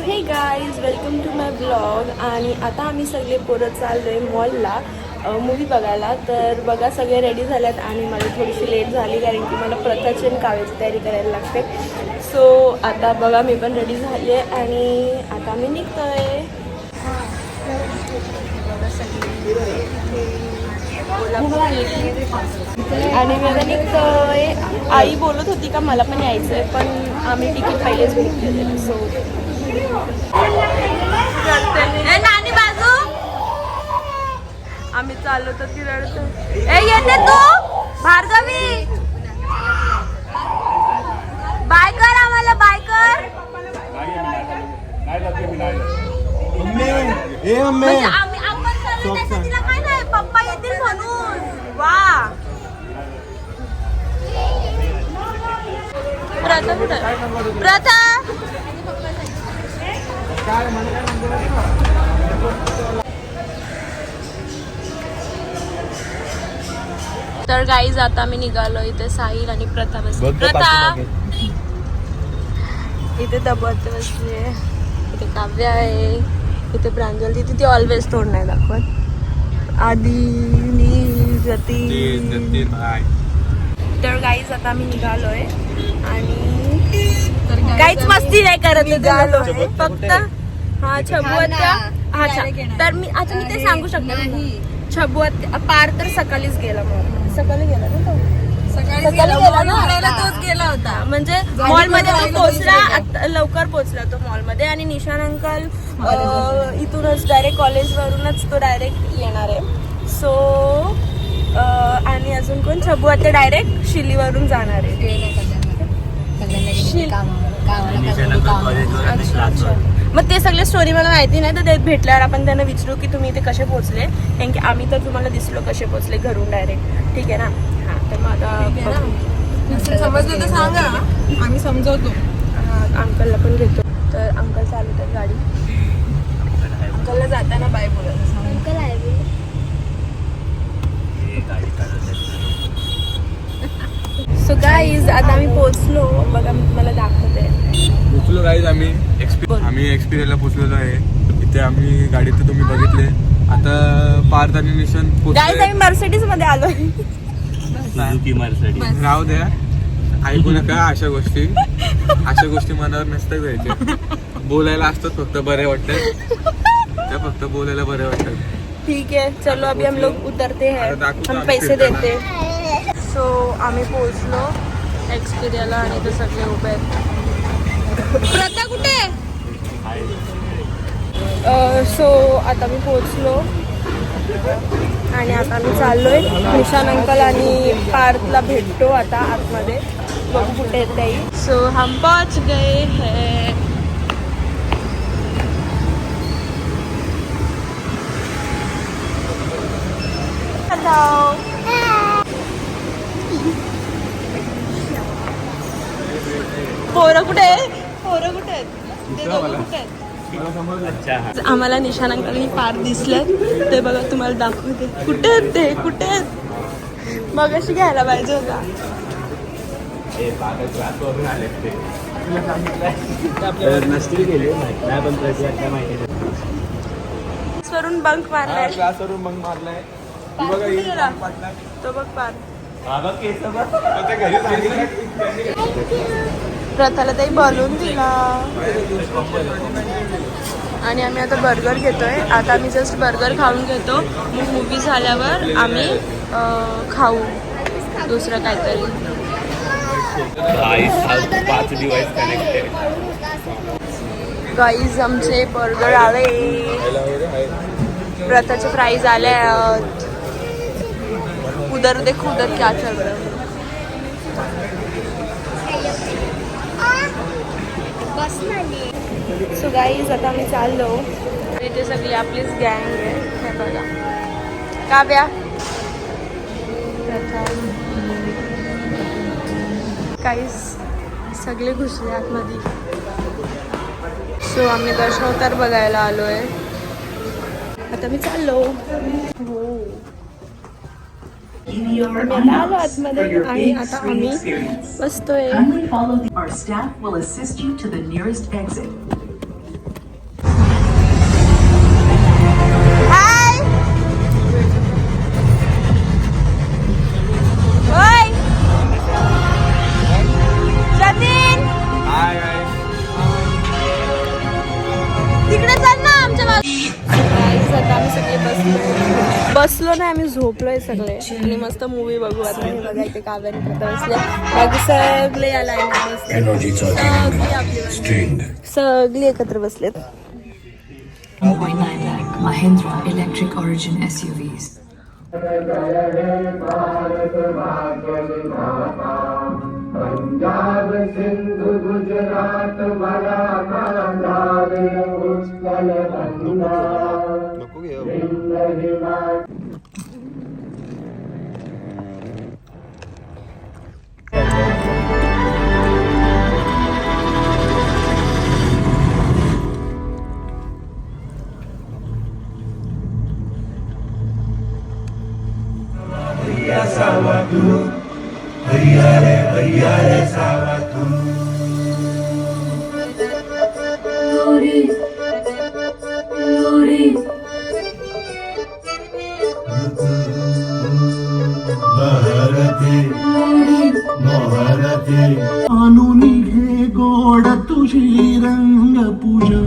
हे guys welcome to my blog. आणि आता आम्ही सगळे पोरं चाललो आहे मॉलला मूवी बघायला. तर बघा सगळे रेडी झाल्यात आणि मला थोडीशी लेट झाली कारण की मला प्रथाची आणि काव्याची तयारी करायला लागते. सो आता बघा मी पण रेडी झाली आहे आणि आता मी निघतो आहे. आणि मी आता निघतोय. आई बोलत होती का मला पण यायचं आहे पण आम्ही तिकीट पहिलेच बुक केलेलं. सो नानी बाजू आम्ही चाललो तर ती रडतो. येते तू भार्गवी बाय कर आम्हाला बाय कर. म्हणजे आपण चाललो त्याचं तिला काय नाही पप्पा येतील म्हणून. वा प्रथा कुठं प्रथा तर गाईज आता आम्ही निघालो. इथे साहिल आणि प्रथा बसली. प्रथा इथे दबत बसली आहे. इथे काव्य आहे. इथे प्रांजल तिथे ती ऑलवेज तोड नाही दाखवत. आधी गती. तर गाईज आता आम्ही निघालोय आणि काहीच मस्ती नाही करत निघालोय फक्त. हा छबुआच्या अच्छा तर मी आता मी ते सांगू शकते. छबुआत पार तर सकाळीच गेला. मग सकाळी गेला ना तो. सकाळी गेला ना तोच गेला होता. म्हणजे मॉलमध्ये तो पोहोचला लवकर पोहोचला तो मॉलमध्ये. आणि निशान अंकल इथूनच डायरेक्ट कॉलेजवरूनच तो डायरेक्ट येणार आहे. सो आणि अजून कोण छबू आता डायरेक्ट शिलीवरून जाणार आहे. अच्छा अच्छा मग ते सगळे स्टोरी मला माहिती नाही. तर ते भेटल्यावर आपण त्यांना विचारू की तुम्ही इथे कसे पोहोचले. कारण की आम्ही तर तुम्हाला दिसलो कसे पोहोचले घरून डायरेक्ट. ठीक आहे ना. हां तर मग आता समजलं तर सांगा आम्ही समजवतो. अंकलला पण घेतो. तर अंकल चालवतात गाडी. अंकलला जाताना बाय बोलायला अंकल आहे. सो गाईज आता आम्ही पोहोचलो. बघा मला दाखवते. पोहोचलो गाईज आम्ही एक्सपिरियन्सला पोहोचलेलो आहे. इथे आम्ही गाडी तर तुम्ही बघितले. आता पार्थ आणि निशान गाईज आम्ही मर्सिडीज मध्ये आलोय. राहू द्या ऐकू नका अशा गोष्टी मनावर नसतात घ्यायच्या. बोलायला असतात फक्त बरे वाटतात. त्या फक्त बोलायला बरे वाटतात. ठीक है चलो अभी हम लोग उतरते हैं. हम पैसे देते. सो आम्ही पोहोचलो एक्सपिरियाला आणि ते सगळे उभे आहेत. प्रथा कुठे. सो आता मी पोहोचलो आणि आता आम्ही चाललोय. निशान अंकल आणि पार्थला भेटतो आता आतमध्ये. बघू कुठे येत नाही. सो हम पहुंच गए हैं. पोरं कुठे आहेत. ते दोघं कुठे आहेत. आम्हाला निशान अंकलनी पार दिसलेत. ते बघा तुम्हाला दाखवते. कुठे आहेत मगाशी घ्यायला पाहिजे होता. वरून बंक मारलाय. क्लासवरून मग मारलाय. तो बघ पार. प्रथाला ताई बलून दिला. आणि आम्ही आता बर्गर घेतोय. आता आम्ही जस्ट बर्गर खाऊन घेतो. मग मूवी झाल्यावर आम्ही खाऊ दुसरं काहीतरी. गाईज आमचे बर्गर आले. प्रथाचे फ्राईज आले. उधर देखो उधर क्या चल रहा है. सो गाईज आता आम्ही चाललो. इथे सगळी आपलीच गँग आहे. हे बघा काव्या काहीच सगळे घुसले आतमध्ये. सो आम्ही दर्शनोत्तर बघायला आलोय. आता मी चाललो. हो आम्ही आलो आतमध्ये आणि आता आम्ही बसतोय. Our staff will assist you to the nearest exit. नाही आम्ही झोपलोय सगळे आणि मस्त मूवी बघू आता. हे बघा इथे काव्याने प्रथा बसले, बाकी सगळे या लाईन बसले, सगळी एकत्र बसलेत. 1.9 lakh Mahindra electric origin SUVs. Punjab Sindhu Gujarat Maratha Dravid Utkal Ganga Vindhya Himachal. आणून घे गोड तुझी रंग पूजा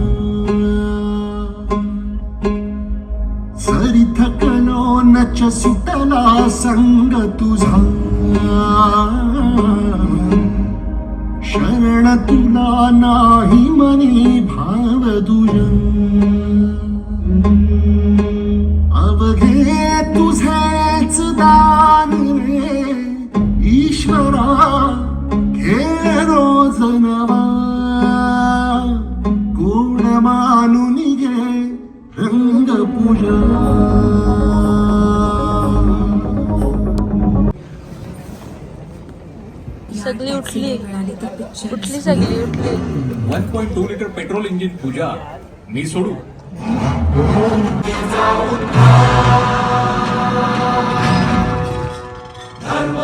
सरी थकलो नच सुटला संग तुझा शरण तुला नाही मनी भाव तुझा अवघे तुझेच दान रे ईश्वरा घे रोज नवा गुण मानून घे रंग पूजा. सगळी उठली उठली सगळी उठली. 1.2 लिटर पेट्रोल इंजिन पूजा मी सोडू. धर्म